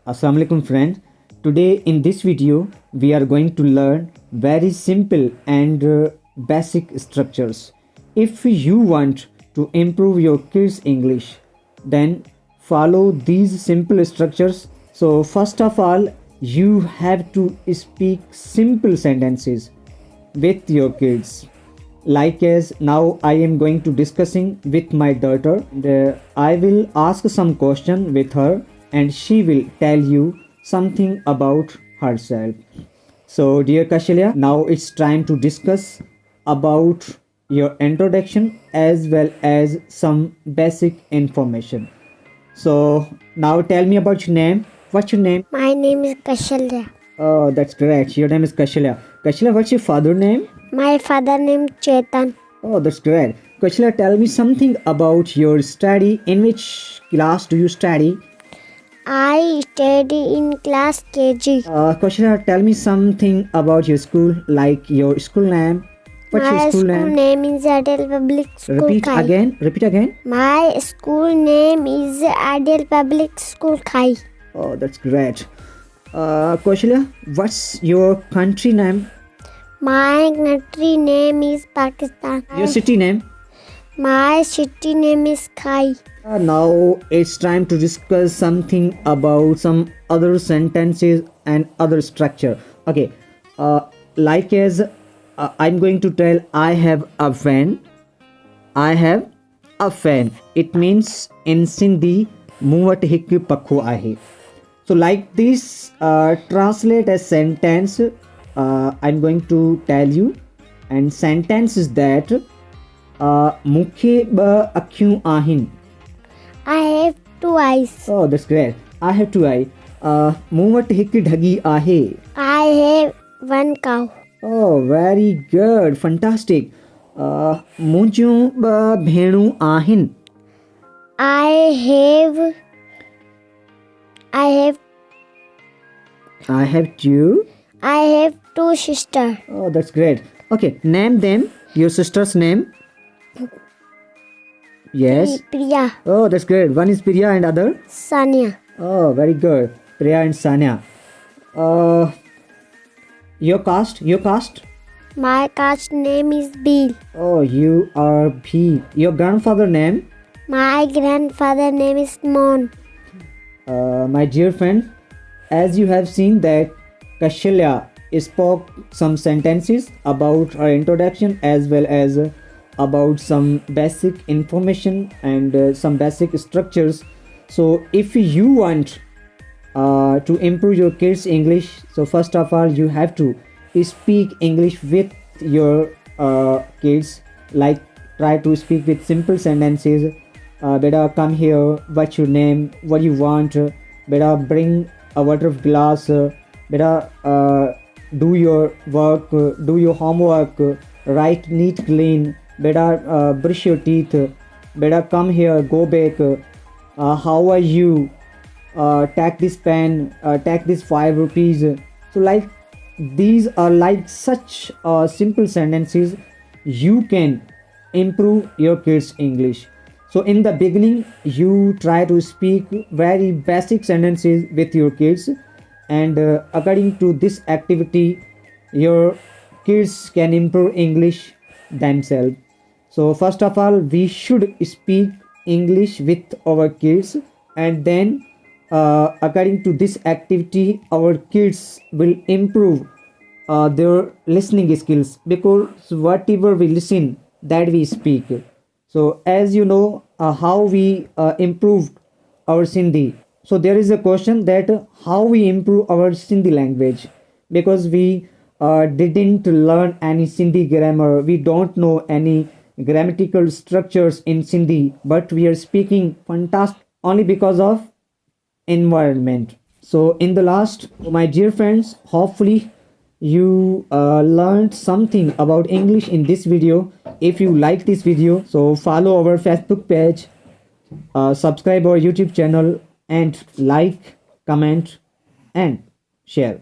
Assalamu alaikum friends. Today in this video we are going to learn very simple and basic structures. If you want to improve your kids English, then follow these simple structures. So first of all, you have to speak simple sentences with your kids. Like as now I am going to discussing with my daughter, and I will ask some question with her and she will tell you something about herself. So dear Kashalya, now it's time to discuss about your introduction as well as some basic information. So now tell me about your name. What's your name? My name is Kashalya. Oh, that's great. Your name is Kashalya. Kashalya, what's your father name? My father name Chetan. Oh, that's great. Kashalya, tell me something about your study. In which class do you study? I study in class KG. Kashalya, tell me something about your school, like your school name. What's My your school school name? name is Adel Public School Repeat Khai. again. Repeat again. My school name is Adel Public School Khai. Oh, that's great. Kashalya, what's your country name? My country name is Pakistan. Your city name? My city name is Khai. Now it's time to discuss something about some other sentences and other structure. Okay, like as I'm going to tell, I have a fan. I have a fan. It means in Sindhi, muvat hik pakho ahe. So like this, translate a sentence. I'm going to tell you, and sentence is that mukhe ba akhyun ahin. I have two eyes. Oh, that's great. I have two eyes. Muvat hik dhagi ahe. I have one cow. Oh, very good. Fantastic. Mujhu ba bhenu ahin. I have two sisters. Oh, that's great. Okay, name them. Your sister's name. Yes. Priya, Oh, that's great. One is Priya and other. Sania. Oh, very good. Priya and Sanya. Your caste. My caste name is Bill. Oh, you are B. Your grandfather name. My grandfather name is Mon. My dear friend, as you have seen that Kashalya spoke some sentences about her introduction as well as about some basic information and some basic structures. So if you want to improve your kids English, so first of all you have to speak English with your kids. Like try to speak with simple sentences. Beta, come here. What's your name? What you want? Beta, bring a water glass. Beta, do your work. Do your homework. Write neat, clean. Beta, brush your teeth. Beta, come here. Go back. How are you? Take this pen. Take this 5 rupees. So like these are like such simple sentences. You can improve your kids English. So in the beginning, you try to speak very basic sentences with your kids, and according to this activity, your kids can improve English themselves. So first of all, we should speak English with our kids, and then according to this activity, our kids will improve their listening skills, because whatever we listen, that we speak. So as you know, how we improved our Sindhi. So there is a question that how we improve our Sindhi language, because we didn't learn any Sindhi grammar. We don't know any grammatical structures in Sindhi, but we are speaking fantastic only because of environment. So in the last, my dear friends, hopefully you learned something about English in this video. If you like this video, so follow our Facebook page, subscribe our YouTube channel, and like, comment and share.